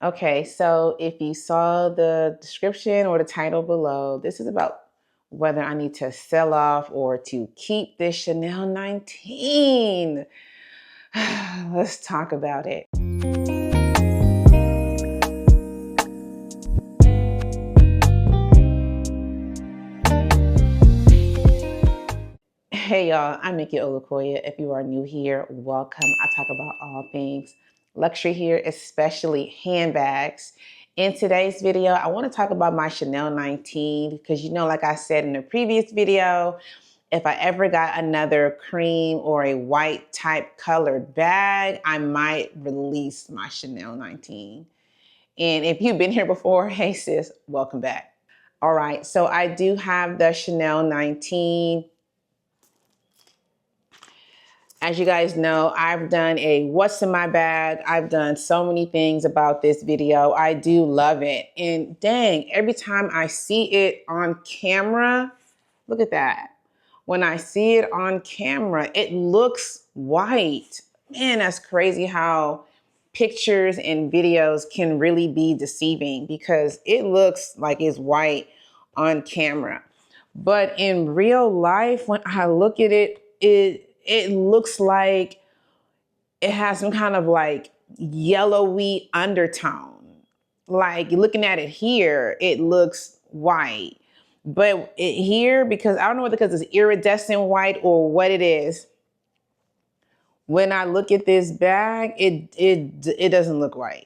Okay, so if you saw the description or the title below, this is about whether I need to sell off or to keep this Chanel 19. Let's talk about it. Hey y'all, I'm nikkiolukoya. If you are new here, welcome. I talk about all things luxury here, especially handbags. In today's video, I want to talk about my Chanel 19 because like I said in the previous video, if I ever got another cream or a white type colored bag, I might release my Chanel 19. And if you've been here before, hey sis, welcome back. All right, so I do have the Chanel 19. As you guys know, I've done a what's in my bag. I've done so many things about this video. I do love it. And dang, every time I see it on camera, look at that. When I see it on camera, it looks white. Man, that's crazy how pictures and videos can really be deceiving because it looks like it's white on camera. But in real life, when I look at it, it looks like it has some kind of like yellowy undertone. Like looking at it here, it looks white. But here, because I don't know whether because it's iridescent white or what it is, when I look at this bag, it doesn't look white.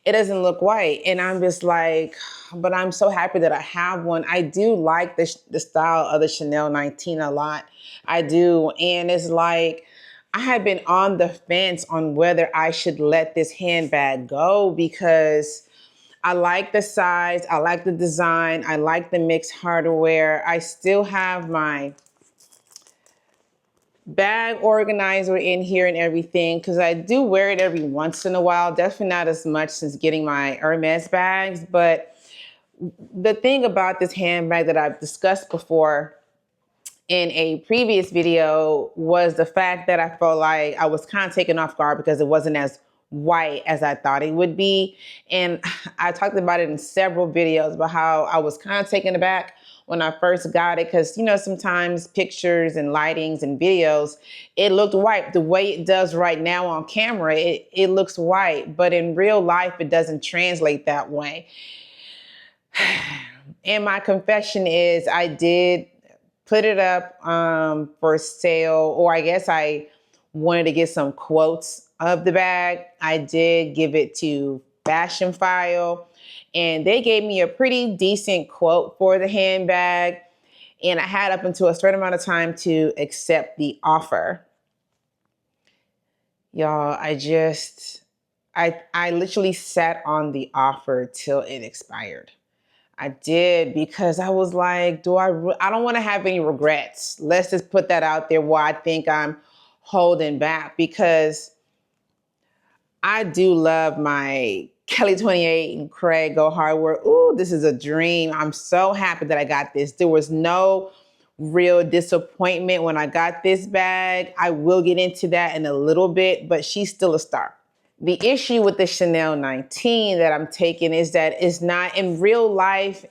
It doesn't look white. And I'm just like, but I'm so happy that I have one. I do like the style of the Chanel 19 a lot. I do. And it's like, I had been on the fence on whether I should let this handbag go because I like the size, I like the design, I like the mixed hardware. I still have my bag organizer in here and everything because I do wear it every once in a while. Definitely not as much since getting my Hermes bags. But the thing about this handbag that I've discussed before in a previous video was the fact that I felt like I was kind of taken off guard because it wasn't as white as I thought it would be. And I talked about it in several videos about how I was kind of taken aback when I first got it because, sometimes pictures and lightings and videos, it looked white. The way it does right now on camera, it looks white, but in real life, it doesn't translate that way. And my confession is I did put it up for sale, or I guess I wanted to get some quotes of the bag. I did give it to Fashion File, and they gave me a pretty decent quote for the handbag. And I had up until a certain amount of time to accept the offer. Y'all, I literally sat on the offer till it expired. I did because I was like, I don't want to have any regrets. Let's just put that out there where I think I'm holding back because I do love my Kelly 28 and Craig Go Hardware. Ooh, this is a dream. I'm so happy that I got this. There was no real disappointment when I got this bag. I will get into that in a little bit, but she's still a star. The issue with the Chanel 19 that I'm taking is that it's not in real life.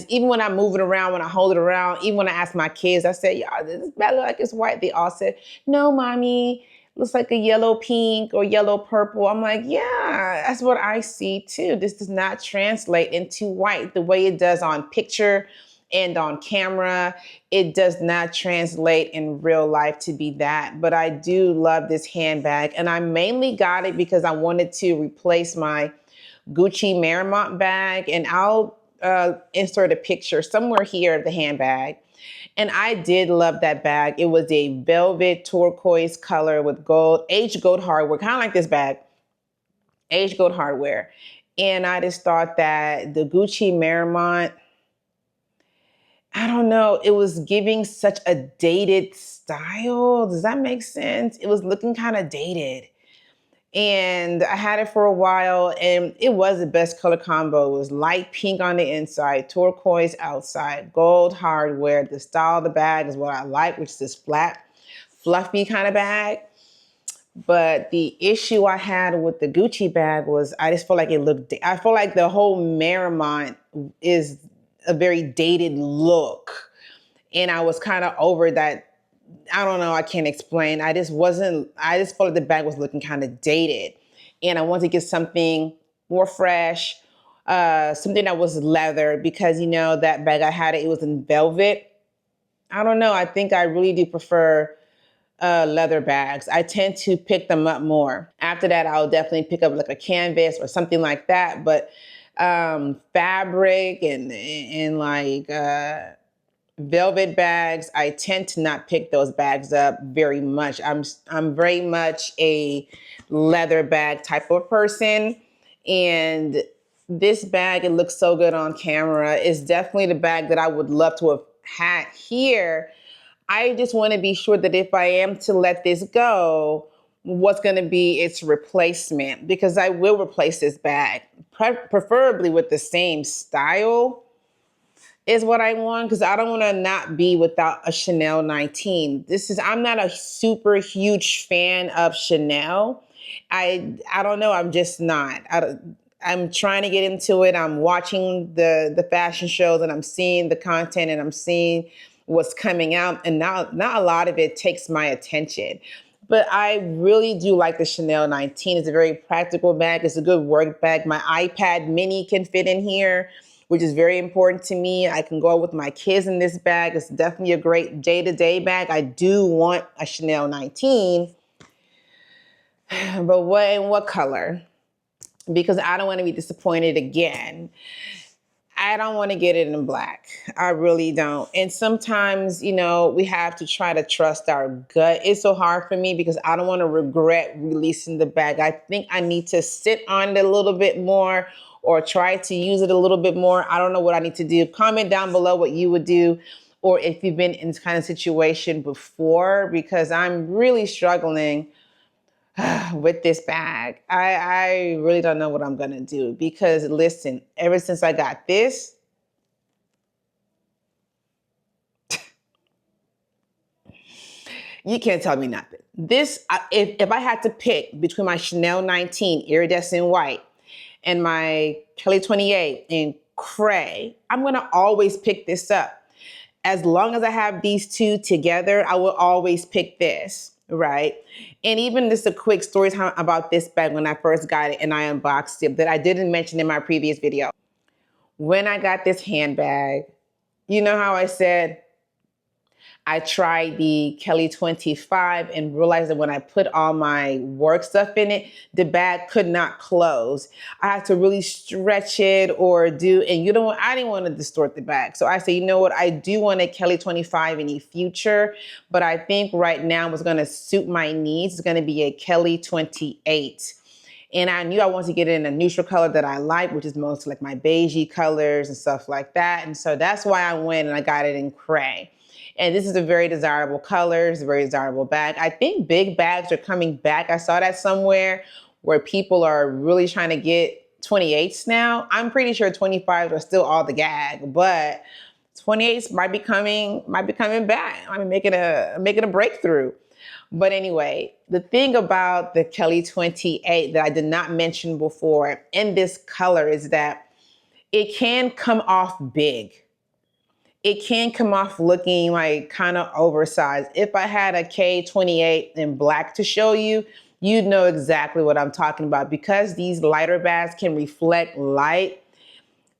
Even when I'm moving around, when I hold it around, even when I ask my kids, I said, y'all, does this bag look like it's white? They all said, no, mommy, looks like a yellow pink or yellow purple. I'm like, yeah, that's what I see too. This does not translate into white the way it does on picture and on camera. It does not translate in real life to be that, but I do love this handbag. And I mainly got it because I wanted to replace my Gucci Marmont bag, and I'll insert a picture somewhere here of the handbag. And I did love that bag. It was a velvet turquoise color with gold, aged gold hardware, kind of like this bag, aged gold hardware. And I just thought that the Gucci Marmont, I don't know, it was giving such a dated style. Does that make sense? It was looking kind of dated. And I had it for a while, and it was the best color combo. It was light pink on the inside, turquoise outside, gold hardware. The style of the bag is what I like, which is this flat, fluffy kind of bag. But the issue I had with the Gucci bag was I just felt like I feel like the whole Marymount is a very dated look. And I was kind of over that. I don't know. I can't explain. I just felt like the bag was looking kind of dated. And I wanted to get something more fresh, something that was leather because, that bag I had, it was in velvet. I don't know. I think I really do prefer leather bags. I tend to pick them up more. After that, I'll definitely pick up like a canvas or something like that. But fabric and like velvet bags, I tend to not pick those bags up very much. I'm very much a leather bag type of person, and this bag, it looks so good on camera. It's definitely the bag that I would love to have had here. I just want to be sure that if I am to let this go, what's going to be its replacement, because I will replace this bag, preferably with the same style is what I want, because I don't want to not be without a Chanel 19. I'm not a super huge fan of Chanel. I don't know. I'm just not. I'm trying to get into it. I'm watching the fashion shows and I'm seeing the content and I'm seeing what's coming out. And not a lot of it takes my attention. But I really do like the Chanel 19. It's a very practical bag. It's a good work bag. My iPad mini can fit in here, which is very important to me. I can go with my kids in this bag. It's definitely a great day-to-day bag. I do want a Chanel 19, but what color? Because I don't want to be disappointed again. I don't want to get it in black. I really don't. And sometimes, we have to try to trust our gut. It's so hard for me because I don't want to regret releasing the bag. I think I need to sit on it a little bit more or try to use it a little bit more. I don't know what I need to do. Comment down below what you would do, or if you've been in this kind of situation before, because I'm really struggling with this bag. I really don't know what I'm going to do because, listen, ever since I got this, you can't tell me nothing. If I had to pick between my Chanel 19 iridescent white and my Kelly 28 in cray, I'm going to always pick this up. As long as I have these two together, I will always pick this, right? And even just a quick story time about this bag when I first got it and I unboxed it that I didn't mention in my previous video. When I got this handbag, you know how I said I tried the Kelly 25 and realized that when I put all my work stuff in it, the bag could not close. I had to really stretch it or and I didn't want to distort the bag. So I said, you know what? I do want a Kelly 25 in the future, but I think right now what's going to suit my needs is going to be a Kelly 28. And I knew I wanted to get it in a neutral color that I like, which is mostly like my beigey colors and stuff like that. And so that's why I went and I got it in cray. And this is a very desirable color. It's a very desirable bag. I think big bags are coming back. I saw that somewhere where people are really trying to get 28s now. I'm pretty sure 25s are still all the gag, but 28s might be coming back. I mean, making a breakthrough. But anyway, the thing about the Kelly 28 that I did not mention before in this color is that it can come off big. It can come off looking like kind of oversized. If I had a K28 in black to show you, you'd know exactly what I'm talking about. Because these lighter bags can reflect light,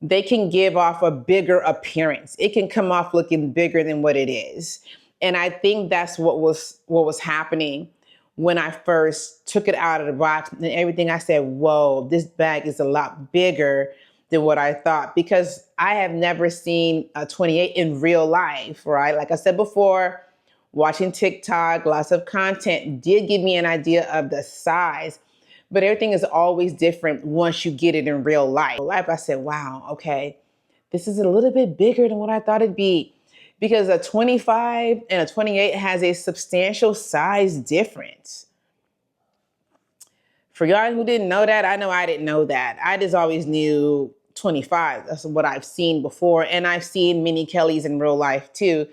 they can give off a bigger appearance. It can come off looking bigger than what it is. And I think that's what was happening when I first took it out of the box and everything. I said, whoa, this bag is a lot bigger than what I thought, because I have never seen a 28 in real life, right? Like I said before, watching TikTok, lots of content did give me an idea of the size, but everything is always different once you get it in real life. I said, wow, okay, this is a little bit bigger than what I thought it'd be, because a 25 and a 28 has a substantial size difference. For y'all who didn't know that, I know I didn't know that. I just always knew 25. That's what I've seen before. And I've seen mini Kellys in real life too.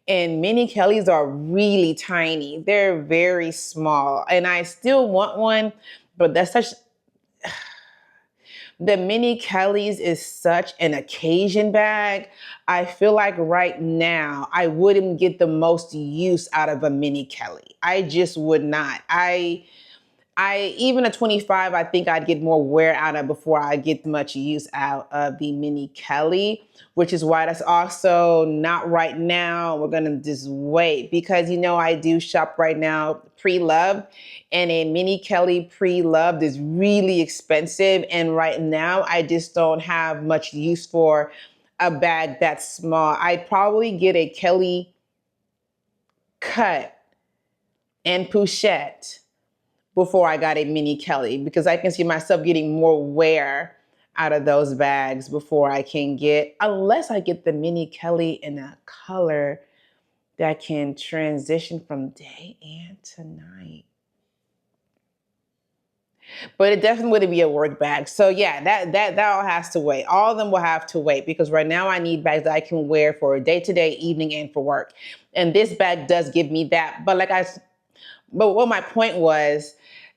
And mini Kellys are really tiny. They're very small. And I still want one, but that's such, the mini Kellys is such an occasion bag. I feel like right now I wouldn't get the most use out of a mini Kelly. I just would not. I even a 25, I think I'd get more wear out of before I get much use out of the mini Kelly, which is why that's also not right now. We're gonna just wait because I do shop right now pre-loved, and a mini Kelly pre-loved is really expensive. And right now I just don't have much use for a bag that's small. I'd probably get a Kelly cut and Pouchette before I got a mini Kelly because I can see myself getting more wear out of those bags before I can unless I get the mini Kelly in a color that can transition from day and to night. But it definitely wouldn't be a work bag. So yeah, that all has to wait. All of them will have to wait because right now I need bags that I can wear for day to day, evening, and for work. And this bag does give me that. But what my point was,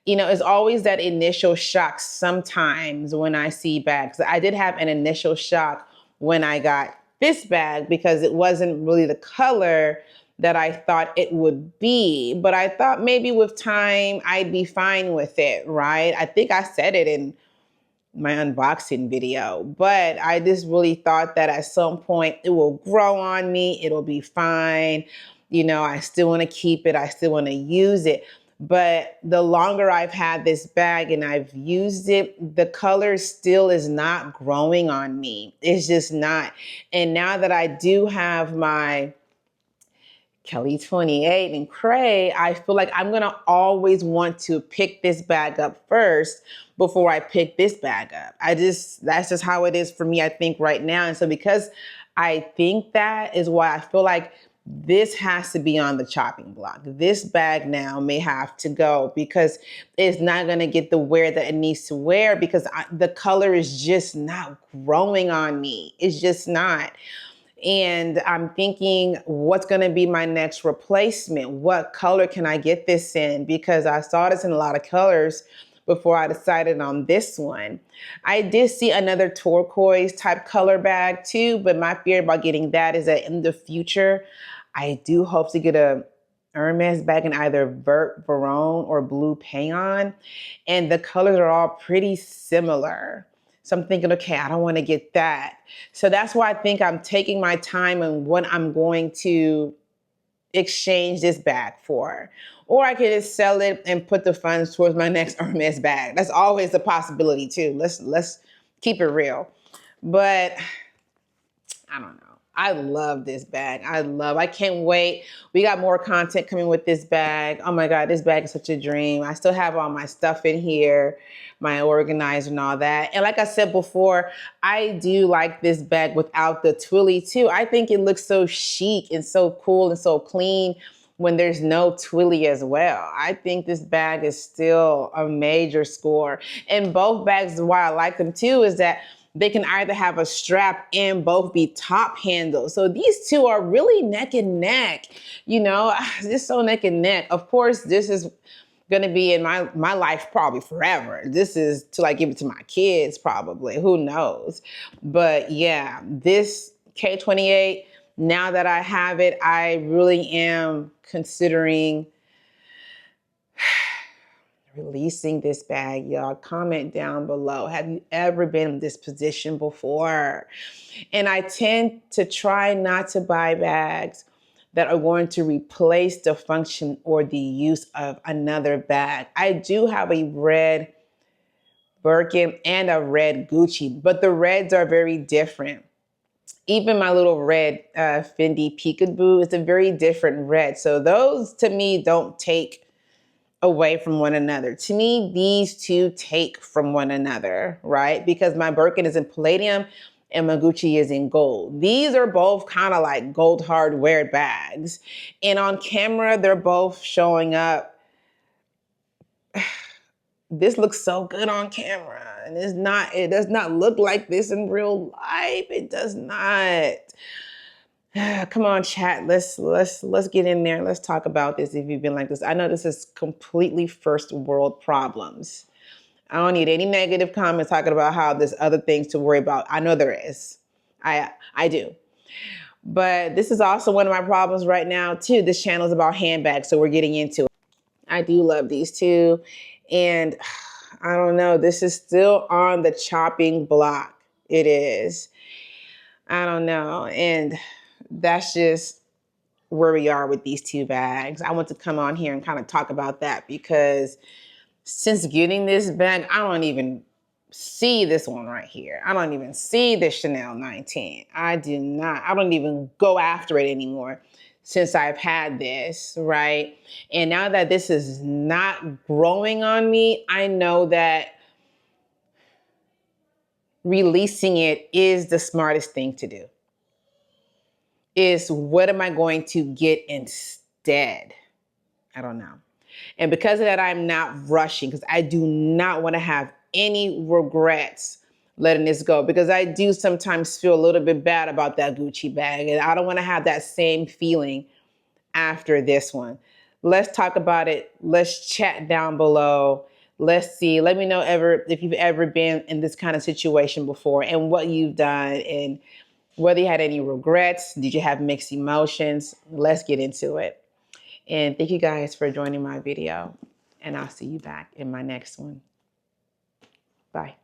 it's always that initial shock sometimes when I see bags. I did have an initial shock when I got this bag because it wasn't really the color that I thought it would be. But I thought maybe with time I'd be fine with it, right? I think I said it in my unboxing video, but I just really thought that at some point it will grow on me. It'll be fine. I still want to keep it. I still want to use it. But the longer I've had this bag and I've used it, the color still is not growing on me. It's just not. And now that I do have my Kelly 28 and Cray, I feel like I'm going to always want to pick this bag up first before I pick this bag up. That's just how it is for me, I think, right now. And so because I think that is why I feel like this has to be on the chopping block. This bag now may have to go because it's not going to get the wear that it needs to wear because the color is just not growing on me. It's just not. And I'm thinking, what's going to be my next replacement? What color can I get this in? Because I saw this in a lot of colors before I decided on this one. I did see another turquoise type color bag too, but my fear about getting that is that in the future, I do hope to get a Hermes bag in either Vert Verone or Blue Payon. And the colors are all pretty similar. So I'm thinking, okay, I don't want to get that. So that's why I think I'm taking my time on what I'm going to exchange this bag for. Or I could just sell it and put the funds towards my next Hermes bag. That's always a possibility too. Let's keep it real. But I don't know. I love this bag. I can't wait. We got more content coming with this bag. Oh my God, this bag is such a dream. I still have all my stuff in here, my organizer and all that. And like I said before, I do like this bag without the twilly too. I think it looks so chic and so cool and so clean when there's no twilly as well. I think this bag is still a major score. And both bags, why I like them too, is that they can either have a strap and both be top handles. So these two are really neck and neck, just so neck and neck. Of course, this is going to be in my life probably forever. This is till I give it to my kids probably, who knows? But yeah, this K28, now that I have it, I really am considering releasing this bag. Y'all comment down below. Have you ever been in this position before? And I tend to try not to buy bags that are going to replace the function or the use of another bag. I do have a red Birkin and a red Gucci, but the reds are very different. Even my little red Fendi Peekaboo is a very different red. So those to me don't take away from one another. To me, these two take from one another, right? Because my Birkin is in palladium and my Gucci is in gold. These are both kind of like gold hardware bags. And on camera, they're both showing up. This looks so good on camera. And it does not look like this in real life. It does not. Come on, chat. Let's get in there. Let's talk about this if you've been like this. I know this is completely first world problems. I don't need any negative comments talking about how there's other things to worry about. I know there is. I do. But this is also one of my problems right now too. This channel is about handbags, so we're getting into it. I do love these too. And I don't know, this is still on the chopping block. It is. I don't know. And that's just where we are with these two bags. I want to come on here and kind of talk about that because since getting this bag, I don't even see this one right here. I don't even see the Chanel 19. I don't even go after it anymore since I've had this, right? And now that this is not growing on me, I know that releasing it is the smartest thing to do. Is what am I going to get instead? I don't know. And because of that, I'm not rushing because I do not want to have any regrets letting this go because I do sometimes feel a little bit bad about that Gucci bag and I don't want to have that same feeling after this one. Let's talk about it. Let's chat down below. Let's see. Let me know if you've ever been in this kind of situation before and what you've done and whether you had any regrets. Did you have mixed emotions? Let's get into it. And thank you guys for joining my video. And I'll see you back in my next one. Bye.